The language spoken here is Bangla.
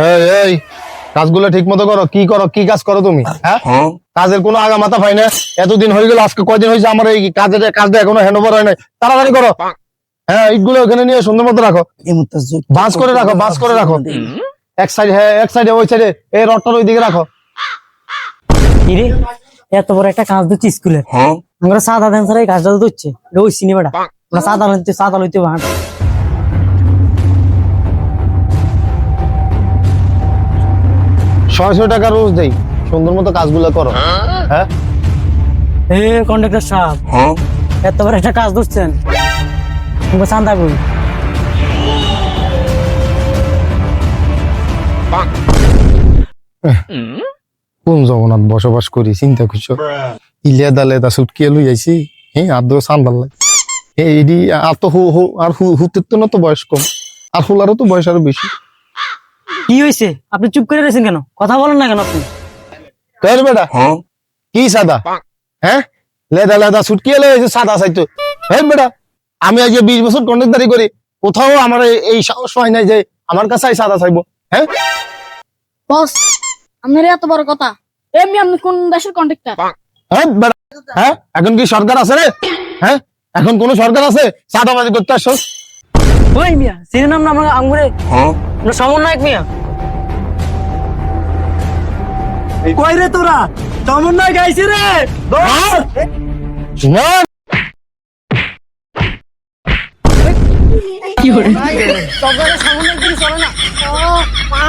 এই এই কাজগুলো ঠিক মতো করো, কি কাজ করো তুমি? হ্যাঁ, কাজের কোনো আগা মাথা পাই না। এতদিন হয়ে গেল, আজকে কয়দিন হয়েছে আমার এই কাজটা এখনো হ্যান্ড ওভার হয় নাই। তাড়াতাড়ি করো। হ্যাঁ, ইটগুলো ওখানে নিয়ে সুন্দর মতো রাখো, বাস করে রাখো, বাস করে রাখো। এক সাইড, হ্যাঁ এক সাইডে, ওই সাইডে এই রডটার ওই দিকে রাখো। কিরে এত বড় একটা কাজ দিচ্ছি স্কুলে, আমরা সাদা দেন স্যার এই কাজটা দিচ্ছে ওই সিনেমাটা আমরা সাদা লইতে ভাঙ 600 টাকা রোজ দেই, সুন্দর মতো কাজগুলো করো। হ্যাঁ, এ কন্ডাক্টর সাহেব, এত বড় একটা কাজ দিচ্ছেন, আমরা চান্দা কই? কোন জগন্নাথ বসবাস করি চিন্তা করছো? ইলিয়া দালে তা সুটকিয়ে লই আইছি। হ্যাঁ, আর দো সান্দাল লাই। এইডি আর তো আর হুতের তো না, তো বয়স কম, আর হুলারও তো বয়স আরো বেশি। কি হয়েছে? আপনি চুপ করে রয়েছেন কেন? কথা বলেন না কেন আপনি? কই রে বেটা, কি সাদা? হ্যাঁ, লেদা লেদা সুটকিয়ে লই আইছি, সাদা চাইতো? হ্যাঁ বেটা, আমি আজ 20 বছর কন্ট্রাক্টদারি করি, কোথাও আমার এই সাহস হয় নাই যে আমার কাছে সাদা চাইবো। হ্যাঁ বস, আপনার এত বড় কথা? এমনি আপনি কোন দেশের কন্ট্রাক্টর? হ্যাঁ বেটা, হ্যাঁ এখন কি সরকার আছে রে? হ্যাঁ, এখন কোন সরকার আছে সাদাবাজি করতে আসছো? ওই মিয়া সিনে নাম না আমরা আঙ্গুরে সমন্বয়ক মিয়া। কই রে তোরা? সমন্বয় গাইছি রে। না, কি করে সবারে সমন্বয় করে চলে না? ও মা